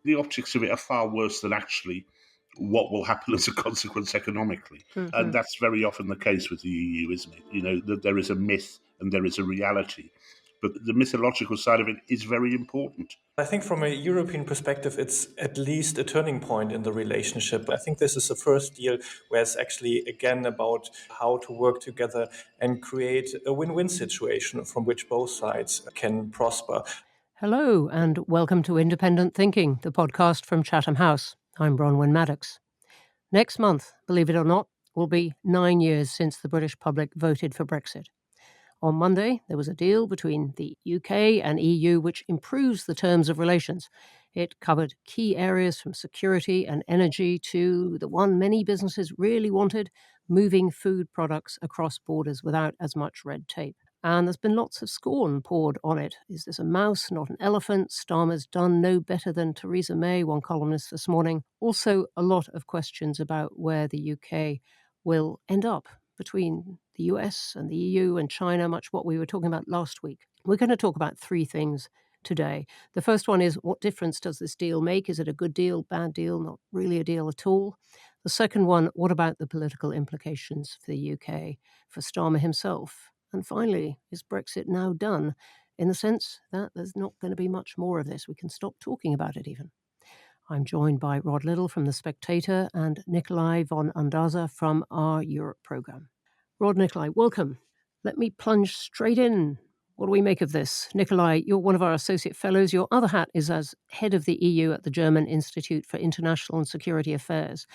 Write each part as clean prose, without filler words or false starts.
The optics of it are far worse than actually what will happen as a consequence economically. Mm-hmm. And that's very often the case with the EU, isn't it? That there is a myth and there is a reality. But the mythological side of it is very important. I think from a European perspective, it's at least a turning point in the relationship. I think this is the first deal where it's actually, again, about how to work together and create a win-win situation from which both sides can prosper. Hello, and welcome to Independent Thinking, the podcast from Chatham House. I'm Bronwen Maddox. Next month, believe it or not, will be 9 years since the British public voted for Brexit. On Monday, there was a deal between the UK and EU which improves the terms of relations. It covered key areas from security and energy to the one many businesses really wanted, moving food products across borders without as much red tape. And there's been lots of scorn poured on it. Is this a mouse, not an elephant? Starmer's done no better than Theresa May, one columnist this morning. Also, a lot of questions about where the UK will end up between the US and the EU and China, much what we were talking about last week. We're going to talk about three things today. The first one is, what difference does this deal make? Is it a good deal, bad deal, not really a deal at all? The second one, what about the political implications for the UK, for Starmer himself? And finally, is Brexit now done, in the sense that there's not going to be much more of this? We can stop talking about it even. I'm joined by Rod Liddle from The Spectator and Nicolai von Ondarza from our Europe programme. Rod, Nicolai, welcome. Let me plunge straight in. What do we make of this? Nicolai, you're one of our associate fellows. Your other hat is as head of the EU at the German Institute for International and Security Affairs.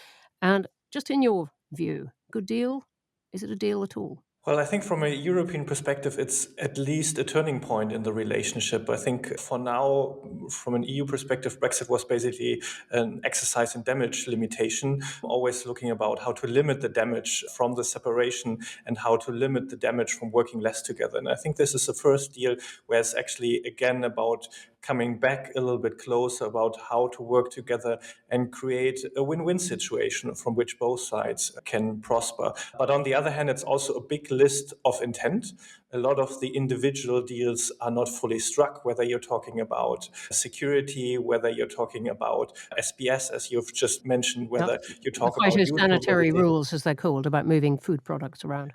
And just in your view, good deal? Is it a deal at all? Well, I think from a European perspective, it's at least a turning point in the relationship. I think for now, from an EU perspective, Brexit was basically an exercise in damage limitation, always looking about how to limit the damage from the separation and how to limit the damage from working less together. And I think this is the first deal where it's actually, again, about coming back a little bit closer about how to work together and create a win-win situation from which both sides can prosper. But on the other hand, it's also a big list of intent. A lot of the individual deals are not fully struck, whether you're talking about security, whether you're talking about SPS, as you've just mentioned, whether you talk about youth phytosanitary mobility. rules, as they're called, about moving food products around.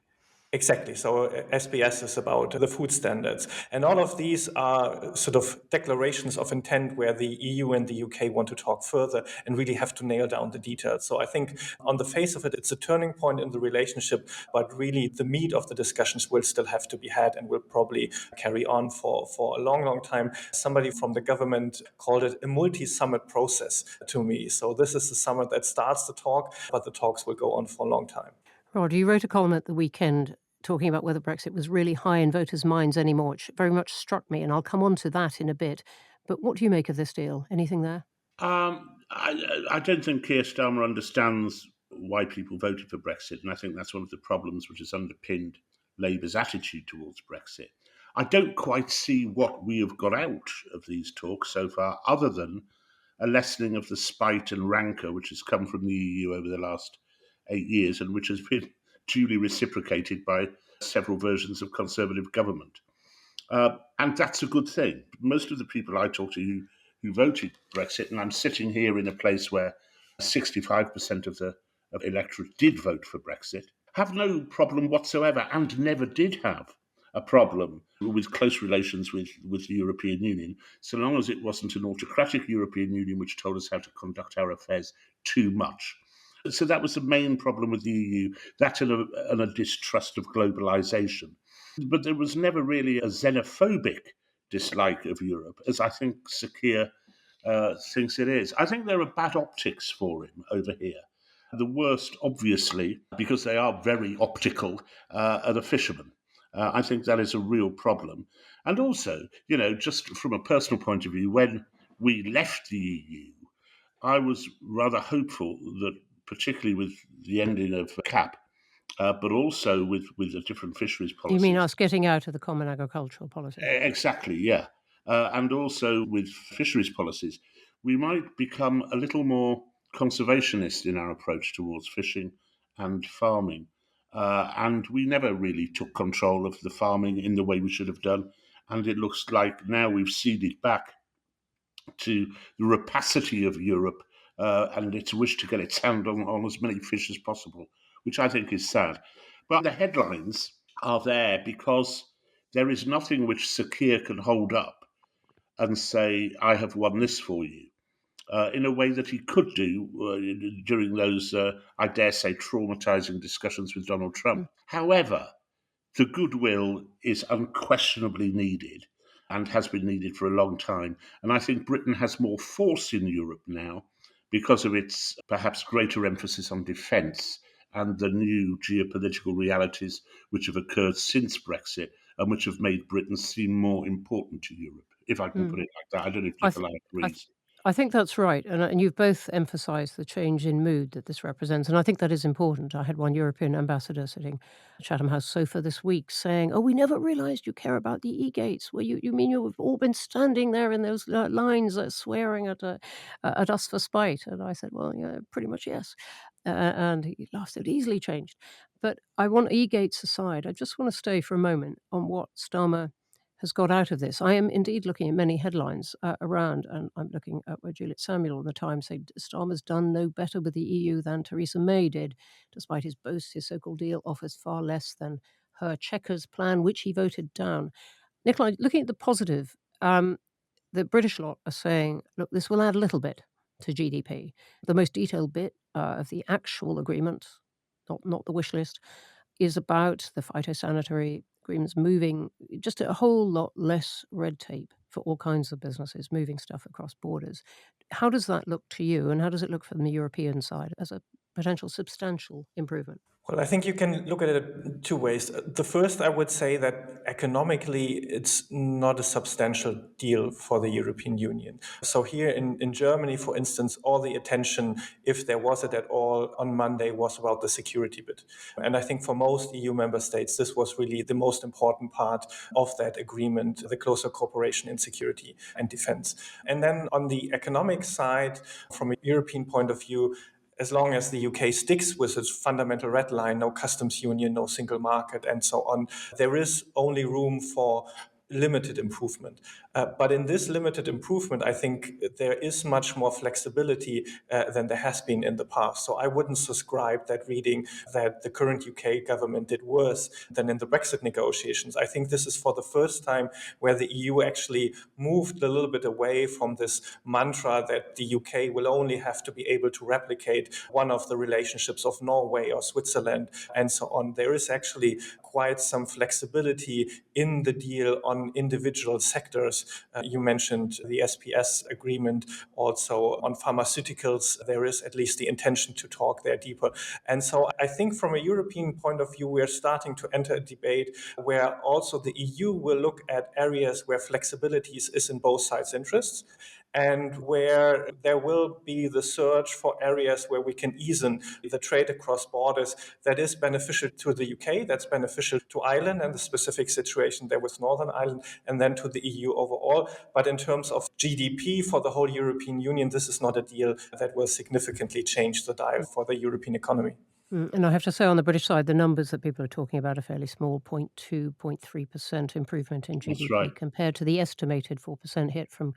Exactly. So SBS is about the food standards. And all of these are sort of declarations of intent where the EU and the UK want to talk further and really have to nail down the details. So I think on the face of it, it's a turning point in the relationship, but really the meat of the discussions will still have to be had and will probably carry on for a long, long time. Somebody from the government called it a multi-summit process to me. So this is the summit that starts the talk, but the talks will go on for a long time. Rod, you wrote a column at the weekend talking about whether Brexit was really high in voters' minds anymore, which very much struck me, and I'll come on to that in a bit. But what do you make of this deal? Anything there? I don't think Keir Starmer understands why people voted for Brexit, and I think that's one of the problems which has underpinned Labour's attitude towards Brexit. I don't quite see what we have got out of these talks so far, other than a lessening of the spite and rancour which has come from the EU over the last 8 years and which has been duly reciprocated by several versions of Conservative government. And that's a good thing. Most of the people I talk to who voted Brexit, and I'm sitting here in a place where 65% of the electorate did vote for Brexit, have no problem whatsoever and never did have a problem with close relations with the European Union, so long as it wasn't an autocratic European Union which told us how to conduct our affairs too much. So that was the main problem with the EU, that and a distrust of globalisation. But there was never really a xenophobic dislike of Europe, as I think Sir Keir thinks it is. I think there are bad optics for him over here. The worst, obviously, because they are very optical, are the fishermen. I think that is a real problem. And also, just from a personal point of view, when we left the EU, I was rather hopeful that, particularly with the ending of CAP, but also with a different fisheries policy. You mean us getting out of the common agricultural policy? Exactly, yeah. And also with fisheries policies, we might become a little more conservationist in our approach towards fishing and farming. And we never really took control of the farming in the way we should have done. And it looks like now we've ceded back to the rapacity of Europe and its wish to get its hand on as many fish as possible, which I think is sad. But the headlines are there because there is nothing which Sir Keir can hold up and say, I have won this for you, in a way that he could do during those, I dare say, traumatizing discussions with Donald Trump. However, the goodwill is unquestionably needed and has been needed for a long time. And I think Britain has more force in Europe now because of its perhaps greater emphasis on defence and the new geopolitical realities which have occurred since Brexit and which have made Britain seem more important to Europe, if I can put it like that. I don't know if I, th- Nicolai I, th- agrees. I think that's right. And you've both emphasized the change in mood that this represents. And I think that is important. I had one European ambassador sitting at Chatham House sofa this week saying, oh, we never realized you care about the e-gates. Well, you mean you've all been standing there in those lines swearing at us for spite? And I said, well, yeah, pretty much yes. And he laughed. It easily changed. But I want e-gates aside. I just want to stay for a moment on what Starmer has got out of this. I am indeed looking at many headlines around, and I'm looking at where Juliet Samuel in the Times said Starmer's done no better with the EU than Theresa May did. Despite his boasts, his so-called deal offers far less than her Chequers plan, which he voted down. Nicolai, looking at the positive, the British lot are saying, look, this will add a little bit to GDP. The most detailed bit of the actual agreement, not the wish list, is about the phytosanitary agreements moving just a whole lot less red tape for all kinds of businesses, moving stuff across borders. How does that look to you, and how does it look from the European side as a potential substantial improvement? Well, I think you can look at it two ways. The first, I would say that economically, it's not a substantial deal for the European Union. So here in Germany, for instance, all the attention, if there was it at all, on Monday was about the security bit. And I think for most EU member states, this was really the most important part of that agreement, the closer cooperation in security and defense. And then on the economic side, from a European point of view, as long as the UK sticks with its fundamental red line, no customs union, no single market, and so on, there is only room for limited improvement. But in this limited improvement, I think there is much more flexibility than there has been in the past. So I wouldn't subscribe that reading that the current UK government did worse than in the Brexit negotiations. I think this is for the first time where the EU actually moved a little bit away from this mantra that the UK will only have to be able to replicate one of the relationships of Norway or Switzerland and so on. There is actually quite some flexibility in the deal on individual sectors. You mentioned the SPS agreement. Also on pharmaceuticals, there is at least the intention to talk there deeper. And so I think from a European point of view, we're starting to enter a debate where also the EU will look at areas where flexibility is in both sides' interests, and where there will be the search for areas where we can ease in the trade across borders that is beneficial to the UK, that's beneficial to Ireland and the specific situation there with Northern Ireland, and then to the EU overall. But in terms of GDP for the whole European Union, this is not a deal that will significantly change the dial for the European economy. And I have to say, on the British side, the numbers that people are talking about are fairly small, 0.2, 0.3% improvement in That's GDP right. compared to the estimated 4% hit from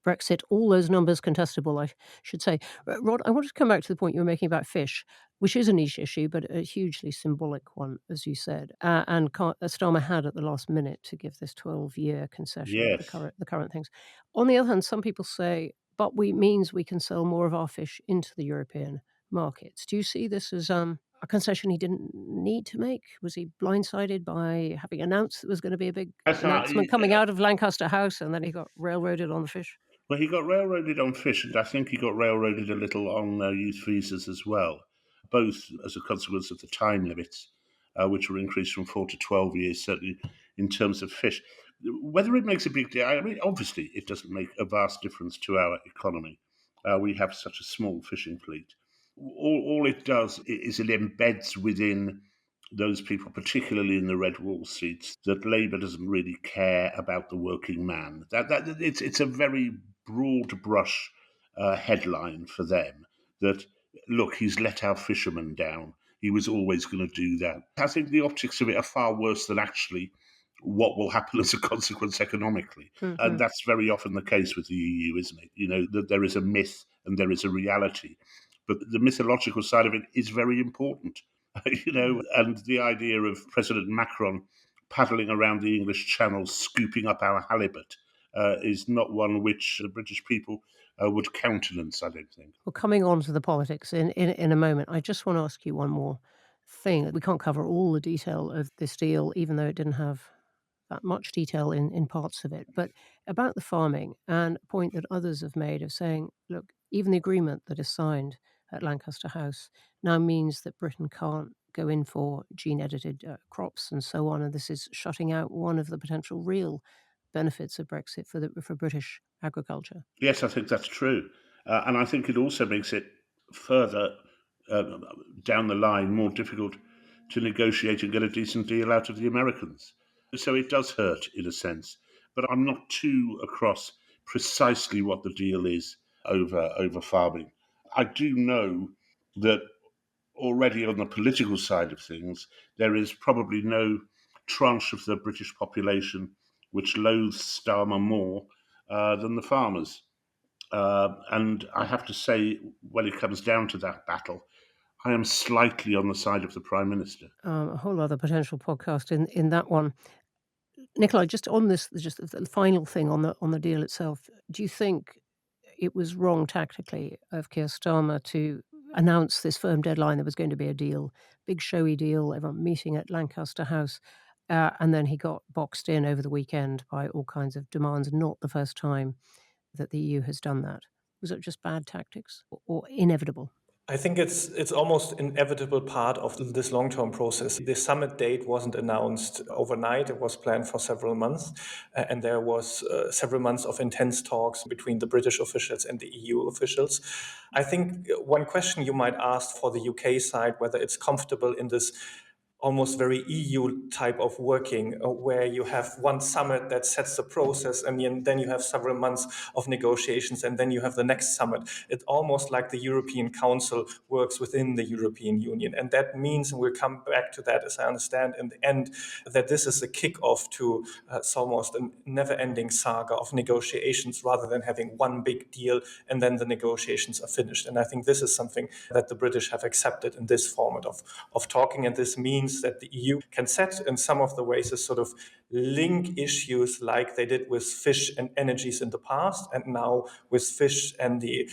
Brexit. All those numbers contestable, I should say. Rod, I wanted to come back to the point you were making about fish, which is a niche issue, but a hugely symbolic one, as you said. And Starmer had at the last minute to give this 12-year concession with Yes. the current things. On the other hand, some people say, but means we can sell more of our fish into the European markets. Do you see this as a concession he didn't need to make? Was he blindsided by having announced there was going to be a big That's not, announcement coming out of Lancaster House, and then he got railroaded on the fish? well, he got railroaded on fish, and I think he got railroaded a little on youth visas as well, both as a consequence of the time limits, which were increased from 4 to 12 years, certainly in terms of fish. Whether it makes a big deal, I mean, obviously, it doesn't make a vast difference to our economy. We have such a small fishing fleet. All it does is it embeds within those people, particularly in the red wall seats, that Labour doesn't really care about the working man. It's a very broad brush headline for them. That look, he's let our fishermen down. He was always going to do that. I think the optics of it are far worse than actually what will happen as a consequence economically. Mm-hmm. And that's very often the case with the EU, isn't it? That there is a myth and there is a reality. But the mythological side of it is very important, and the idea of President Macron paddling around the English Channel, scooping up our halibut, is not one which the British people would countenance, I don't think. Well, coming on to the politics in a moment, I just want to ask you one more thing. We can't cover all the detail of this deal, even though it didn't have that much detail in parts of it. But about the farming, and a point that others have made of saying, look, even the agreement that is signed at Lancaster House now means that Britain can't go in for gene-edited crops and so on, and this is shutting out one of the potential real benefits of Brexit for British agriculture. Yes, I think that's true. And I think it also makes it further down the line more difficult to negotiate and get a decent deal out of the Americans. So it does hurt in a sense. But I'm not too across precisely what the deal is over farming. I do know that already on the political side of things, there is probably no tranche of the British population which loathes Starmer more than the farmers. And I have to say, when it comes down to that battle, I am slightly on the side of the Prime Minister. A whole other potential podcast in that one. Nicolai, just on this, just the final thing on the deal itself, do you think it was wrong tactically of Keir Starmer to announce this firm deadline there was going to be a deal, big showy deal, everyone meeting at Lancaster House, and then he got boxed in over the weekend by all kinds of demands, not the first time that the EU has done that? Was it just bad tactics or inevitable? I think it's almost inevitable part of this long-term process. The summit date wasn't announced overnight. It was planned for several months. And there was several months of intense talks between the British officials and the EU officials. I think one question you might ask for the UK side, whether it's comfortable in this almost very EU type of working, where you have one summit that sets the process, and then you have several months of negotiations, and then you have the next summit. It's almost like the European Council works within the European Union. And that means, and we'll come back to that as I understand in the end, that this is a kickoff to it's almost a never-ending saga of negotiations rather than having one big deal and then the negotiations are finished. And I think this is something that the British have accepted in this format of talking, and this means that the EU can set in some of the ways a sort of link issues like they did with fish and energies in the past, and now with fish and the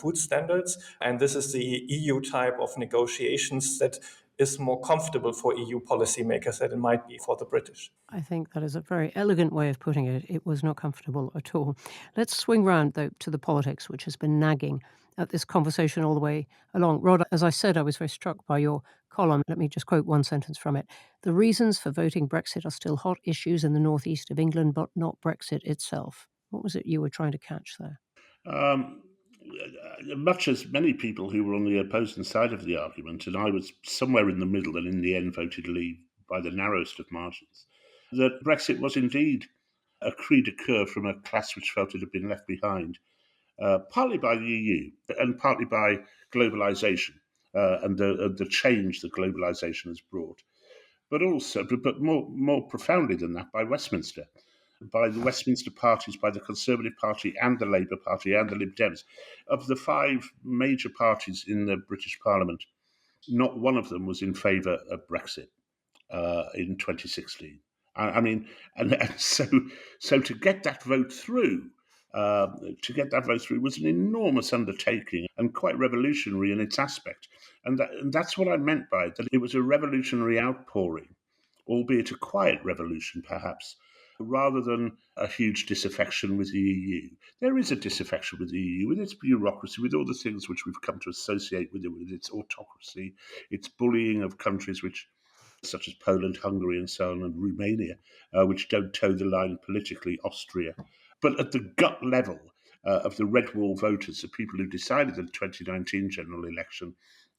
food standards. And this is the EU type of negotiations that is more comfortable for EU policymakers than it might be for the British. I think that is a very elegant way of putting it. It was not comfortable at all. Let's swing round, though, to the politics, which has been nagging at this conversation all the way along. Rod, as I said, I was very struck by your column. Let me just quote one sentence from it. The reasons for voting Brexit are still hot issues in the northeast of England, but not Brexit itself. What was it you were trying to catch there? Much as many people who were on the opposing side of the argument, and I was somewhere in the middle and in the end voted leave by the narrowest of margins, that Brexit was indeed a cri de coeur from a class which felt it had been left behind, partly by the EU and partly by globalisation and the change that globalisation has brought, but also, but more profoundly than that, by Westminster, by the Westminster parties, by the Conservative Party and the Labour Party and the Lib Dems. Of the five major parties in the British Parliament, not one of them was in favour of Brexit in 2016. I mean, and so to get that vote through, was an enormous undertaking and quite revolutionary in its aspect. And that's what I meant by it, that it was a revolutionary outpouring, albeit a quiet revolution perhaps, rather than a huge disaffection with the EU. There is a disaffection with the EU, with its bureaucracy, with all the things which we've come to associate with it, with its autocracy, its bullying of countries such as Poland, Hungary, and so on, and Romania, which don't toe the line politically, Austria. But at the gut level of the Red Wall voters, the people who decided the 2019 general election,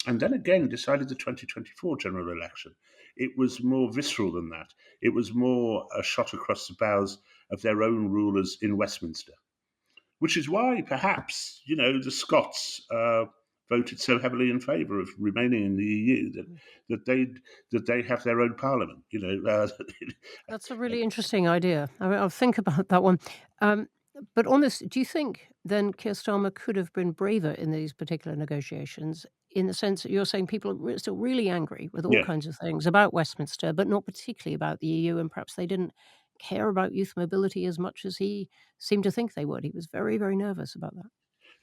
and then again decided the 2024 general election, it was more visceral than that. It was more a shot across the bows of their own rulers in Westminster, which is why perhaps, the Scots voted so heavily in favour of remaining in the EU that they have their own parliament. That's a really interesting idea. I mean, I'll think about that one. Um, but on this, do you think then Keir Starmer could have been braver in these particular negotiations, in the sense that you're saying people are still really angry with all Yeah. kinds of things about Westminster, but not particularly about the EU, and perhaps they didn't care about youth mobility as much as he seemed to think they would. He was very, very nervous about that.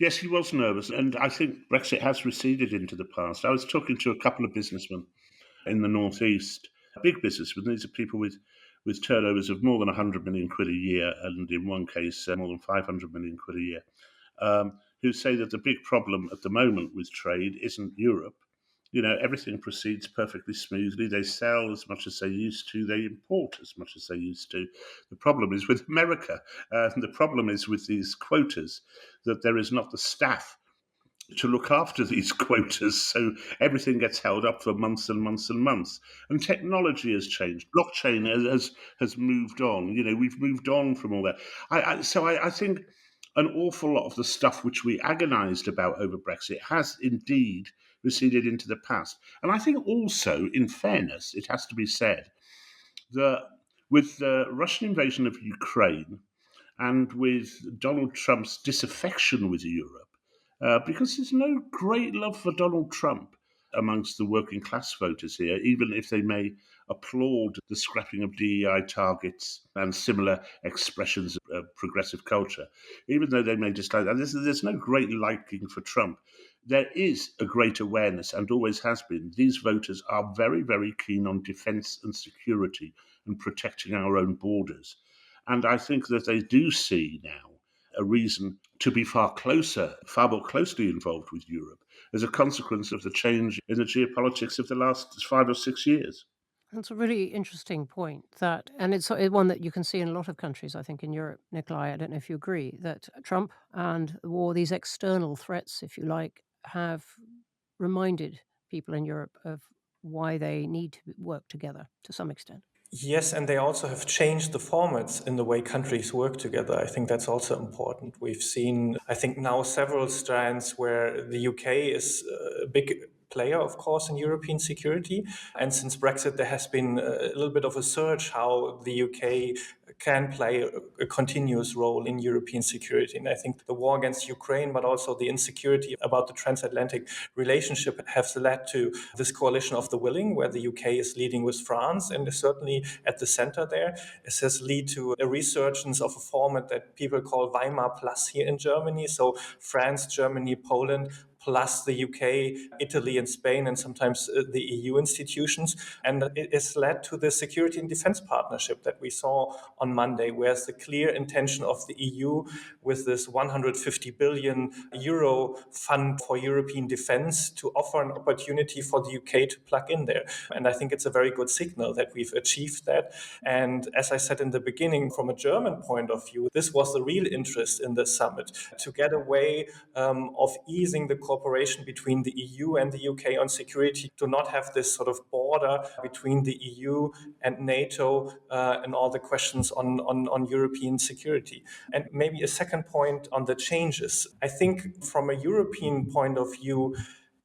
Yes, he was nervous, and I think Brexit has receded into the past. I was talking to a couple of businessmen in the northeast, big businessmen. These are people with turnovers of more than 100 million quid a year, and in one case, more than 500 million quid a year, who say that the big problem at the moment with trade isn't Europe. Everything proceeds perfectly smoothly. They sell as much as they used to. They import as much as they used to. The problem is with America. And the problem is with these quotas that there is not the staff to look after these quotas, so everything gets held up for months and months and months. And technology has changed. Blockchain has moved on. We've moved on from all that. I think an awful lot of the stuff which we agonised about over Brexit has indeed receded into the past. And I think also, in fairness, it has to be said that with the Russian invasion of Ukraine and with Donald Trump's disaffection with Europe, because there's no great love for Donald Trump amongst the working class voters here, even if they may applaud the scrapping of DEI targets and similar expressions of progressive culture, even though they may dislike that. There's no great liking for Trump. There is a great awareness, and always has been. These voters are very, very keen on defence and security and protecting our own borders. And I think that they do see now a reason to be far more closely involved with Europe as a consequence of the change in the geopolitics of the last 5 or 6 years. That's a really interesting point. And it's one that you can see in a lot of countries, I think, in Europe, Nicolai. I don't know if you agree that Trump and the war, these external threats, if you like, have reminded people in Europe of why they need to work together to some extent. Yes, and they also have changed the formats in the way countries work together. I think that's also important. We've seen, I think, now several strands where the UK is a big player, of course, in European security. And since Brexit, there has been a little bit of a surge how the UK can play a continuous role in European security. And I think the war against Ukraine, but also the insecurity about the transatlantic relationship has led to this coalition of the willing, where the UK is leading with France and is certainly at the center there. It has led to a resurgence of a format that people call Weimar Plus here in Germany. So France, Germany, Poland, plus the UK, Italy, and Spain, and sometimes the EU institutions. And it has led to the security and defense partnership that we saw on Monday, whereas the clear intention of the EU with this 150 billion euro fund for European defense to offer an opportunity for the UK to plug in there. And I think it's a very good signal that we've achieved that. And as I said in the beginning, from a German point of view, this was the real interest in the summit, to get a way of easing the cooperation between the EU and the UK on security, to not have this sort of border between the EU and NATO and all the questions on European security. And maybe a second point on the changes. I think from a European point of view,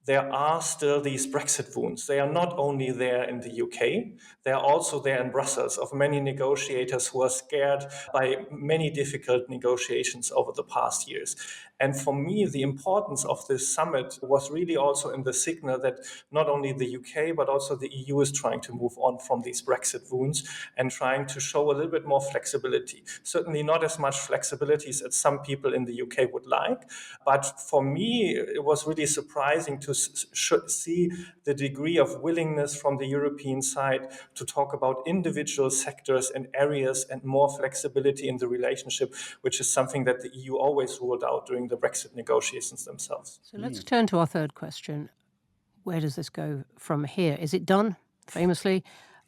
there are still these Brexit wounds. They are not only there in the UK, they are also there in Brussels, of many negotiators who are scared by many difficult negotiations over the past years. And for me, the importance of this summit was really also in the signal that not only the UK, but also the EU is trying to move on from these Brexit wounds and trying to show a little bit more flexibility. Certainly not as much flexibility as some people in the UK would like. But for me, it was really surprising to see the degree of willingness from the European side to talk about individual sectors and areas and more flexibility in the relationship, which is something that the EU always ruled out during the Brexit negotiations themselves. So let's turn to our third question. Where does this go from here? Is it done, famously?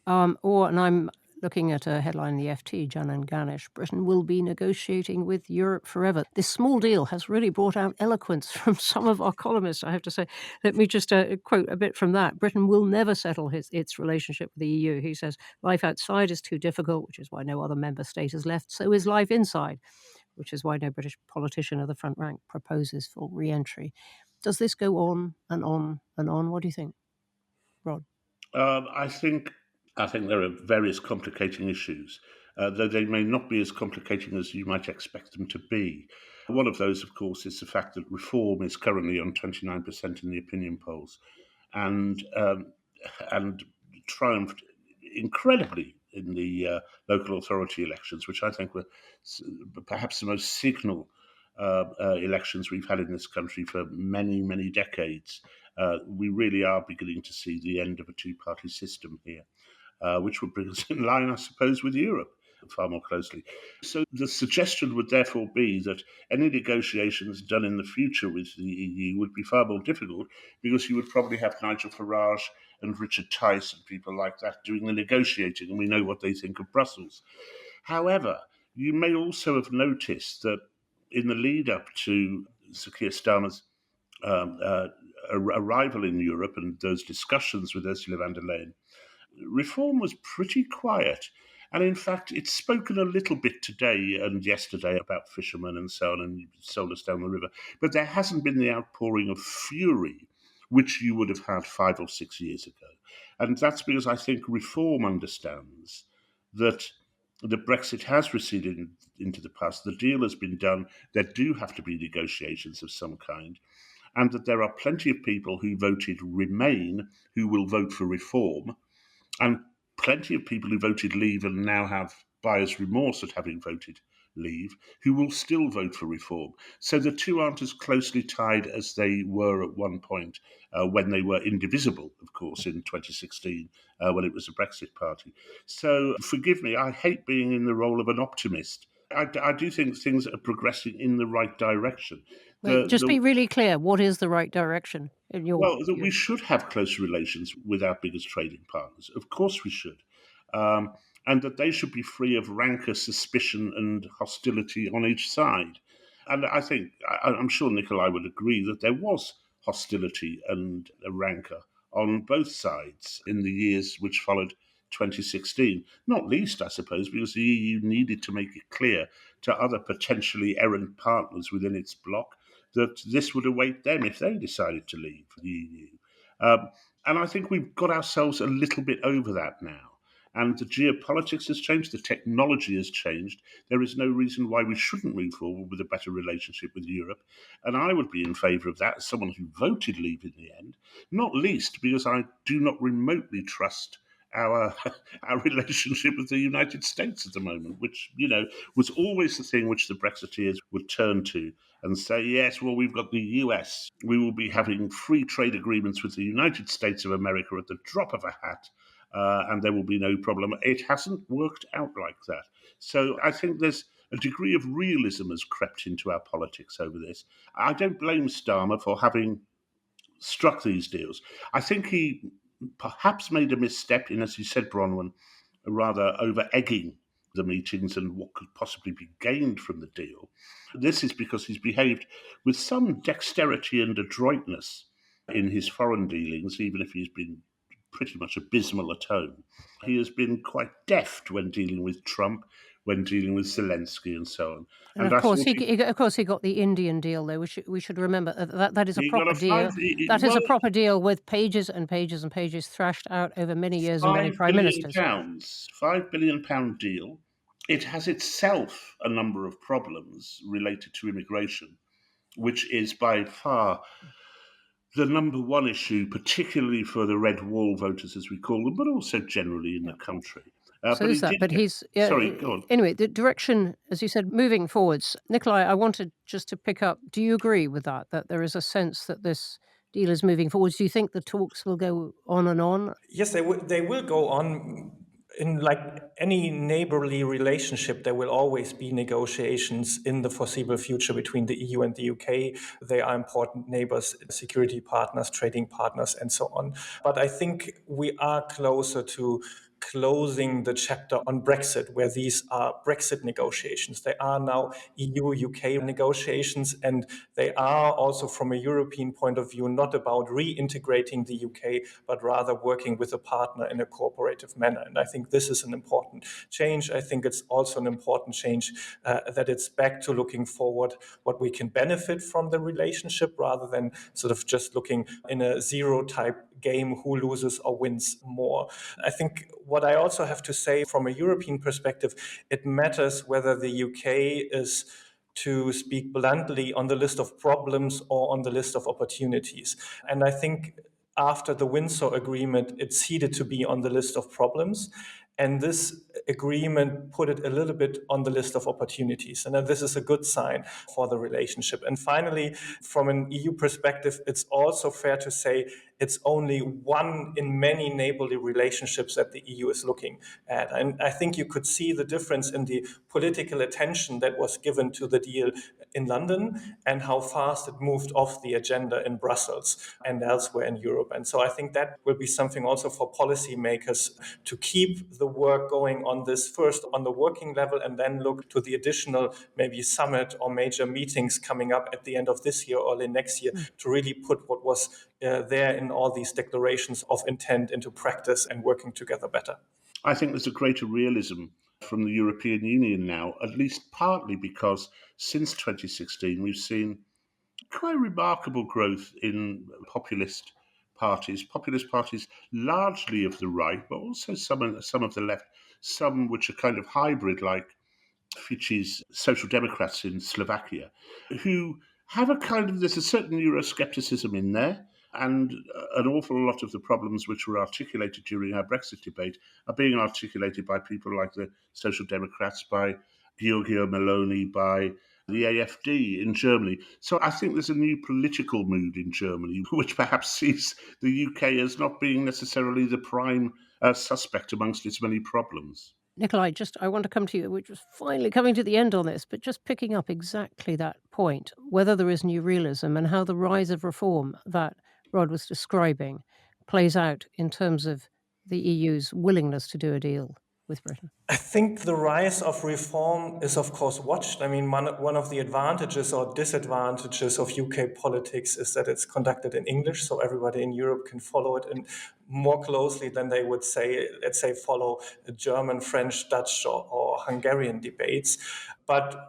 And I'm looking at a headline in the FT, Janan Ganesh, Britain will be negotiating with Europe forever. This small deal has really brought out eloquence from some of our columnists, I have to say. Let me just quote a bit from that. Britain will never settle its relationship with the EU. He says, life outside is too difficult, which is why no other member state has left. So is life inside, which is why no British politician of the front rank proposes full re-entry. Does this go on and on and on? What do you think, Rod? I think there are various complicating issues, though they may not be as complicating as you might expect them to be. One of those, of course, is the fact that reform is currently on 29% in the opinion polls, and and triumphed incredibly in the local authority elections, which I think were perhaps the most signal elections we've had in this country for many, many decades. We really are beginning to see the end of a two-party system here, which would bring us in line, I suppose, with Europe far more closely. So the suggestion would therefore be that any negotiations done in the future with the EU would be far more difficult, because you would probably have Nigel Farage and Richard Tice and people like that doing the negotiating, and we know what they think of Brussels. However, you may also have noticed that in the lead up to Sir Keir Starmer's arrival in Europe and those discussions with Ursula von der Leyen, reform was pretty quiet. And in fact, it's spoken a little bit today and yesterday about fishermen and so on, and sold us down the river. But there hasn't been the outpouring of fury which you would have had 5 or 6 years ago. And that's because I think reform understands that the Brexit has receded into the past. The deal has been done. There do have to be negotiations of some kind. And that there are plenty of people who voted Remain who will vote for reform, and plenty of people who voted Leave and now have buyer's remorse at having voted Leave, who will still vote for reform. So the two aren't as closely tied as they were at one point, when they were indivisible, of course, in 2016, when it was a Brexit party. So forgive me, I hate being in the role of an optimist. I do think things are progressing in the right direction. Just be really clear. What is the right direction in your? Well, that we should have close relations with our biggest trading partners. Of course, we should. And that they should be free of rancor, suspicion, and hostility on each side. And I think, I'm sure Nicolai would agree, that there was hostility and rancor on both sides in the years which followed 2016. Not least, I suppose, because the EU needed to make it clear to other potentially errant partners within its bloc that this would await them if they decided to leave the EU. And I think we've got ourselves a little bit over that now. And the geopolitics has changed, the technology has changed. There is no reason why we shouldn't move forward with a better relationship with Europe. And I would be in favour of that as someone who voted Leave in the end, not least because I do not remotely trust our relationship with the United States at the moment, which, was always the thing which the Brexiteers would turn to and say, yes, well, we've got the US. We will be having free trade agreements with the United States of America at the drop of a hat, and there will be no problem. It hasn't worked out like that. So I think there's a degree of realism has crept into our politics over this. I don't blame Starmer for having struck these deals. I think he perhaps made a misstep in, as you said, Bronwen, rather over-egging the meetings and what could possibly be gained from the deal. This is because he's behaved with some dexterity and adroitness in his foreign dealings, even if he's been pretty much abysmal at home. He has been quite deft when dealing with Trump, when dealing with Zelensky, and so on. And of course, he got the Indian deal, though. We should remember that is a proper deal. That is a proper deal with pages and pages and pages thrashed out over many years and many prime ministers. £5 billion deal. It has itself a number of problems related to immigration, which is by far the number one issue, particularly for the red wall voters, as we call them, but also generally in the country. Sorry, go on. Anyway, the direction, as you said, moving forwards. Nicolai, I wanted just to pick up, do you agree with that there is a sense that this deal is moving forwards? Do you think the talks will go on and on? Yes, they will go on. In like any neighborly relationship, there will always be negotiations in the foreseeable future between the EU and the UK. They are important neighbors, security partners, trading partners, and so on. But I think we are closer to closing the chapter on Brexit, where these are Brexit negotiations. They are now EU-UK negotiations, and they are also, from a European point of view, not about reintegrating the UK, but rather working with a partner in a cooperative manner. And I think this is an important change. I think it's also an important change that it's back to looking forward what we can benefit from the relationship, rather than sort of just looking in a zero type game who loses or wins more. I think what I also have to say from a European perspective, it matters whether the UK is, to speak bluntly, on the list of problems or on the list of opportunities. And I think after the Windsor Agreement, it ceded to be on the list of problems. And this agreement put it a little bit on the list of opportunities. And this is a good sign for the relationship. And finally, from an EU perspective, it's also fair to say it's only one in many neighborly relationships that the EU is looking at. And I think you could see the difference in the political attention that was given to the deal in London and how fast it moved off the agenda in Brussels and elsewhere in Europe. And so I think that will be something also for policymakers to keep the work going on this, first on the working level, and then look to the additional maybe summit or major meetings coming up at the end of this year or early next year to really put what was there in all these declarations of intent into practice and working together better. I think there's a greater realism from the European Union now, at least partly because since 2016 we've seen quite remarkable growth in populist parties largely of the right, but also some of the left, some which are kind of hybrid, like Fici's Social Democrats in Slovakia, who have there's a certain Euroscepticism in there, and an awful lot of the problems which were articulated during our Brexit debate are being articulated by people like the Social Democrats, by Giorgio Meloni, by the AfD in Germany. So I think there's a new political mood in Germany, which perhaps sees the UK as not being necessarily the prime suspect amongst its many problems. Nicolai, I want to come to you, which was finally coming to the end on this, but just picking up exactly that point, whether there is new realism and how the rise of reform that Rod was describing plays out in terms of the EU's willingness to do a deal with Britain. I think the rise of reform is, of course, watched. I mean, one of the advantages or disadvantages of UK politics is that it's conducted in English, so everybody in Europe can follow it in more closely than they would say, let's say, follow German, French, Dutch, or Hungarian debates. But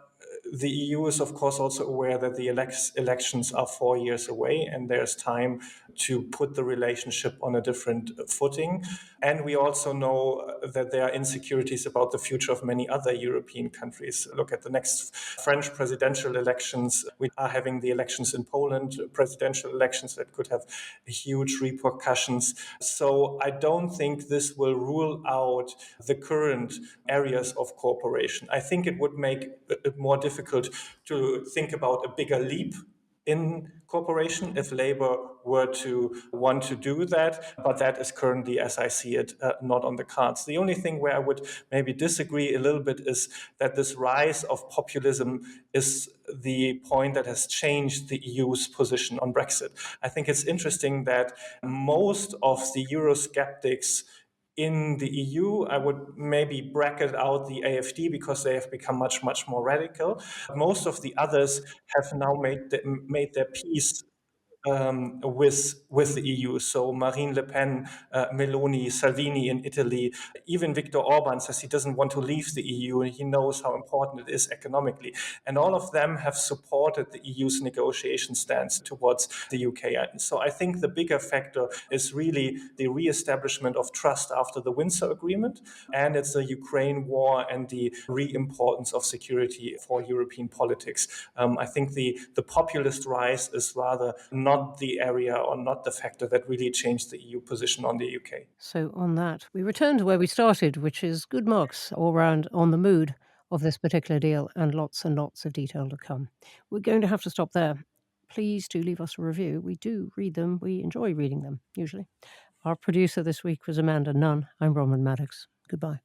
the EU is, of course, also aware that the elections are 4 years away and there's time to put the relationship on a different footing. And we also know that there are insecurities about the future of many other European countries. Look at the next French presidential elections. We are having the elections in Poland, presidential elections that could have huge repercussions. So I don't think this will rule out the current areas of cooperation. I think it would make it more difficult to think about a bigger leap in cooperation if Labour were to want to do that, but that is currently, as I see it, not on the cards. The only thing where I would maybe disagree a little bit is that this rise of populism is the point that has changed the EU's position on Brexit. I think it's interesting that most of the Eurosceptics in the EU, I would maybe bracket out the AfD because they have become much, much more radical. Most of the others have now made their peace with the EU. So Marine Le Pen, Meloni, Salvini in Italy, even Viktor Orban says he doesn't want to leave the EU and he knows how important it is economically. And all of them have supported the EU's negotiation stance towards the UK. So I think the bigger factor is really the re-establishment of trust after the Windsor Agreement, and it's the Ukraine war and the re-importance of security for European politics. I think the populist rise is rather not the area or not the factor that really changed the EU position on the UK. So on that, we return to where we started, which is good marks all round on the mood of this particular deal and lots of detail to come. We're going to have to stop there. Please do leave us a review. We do read them. We enjoy reading them, usually. Our producer this week was Amanda Nunn. I'm Bronwen Maddox. Goodbye.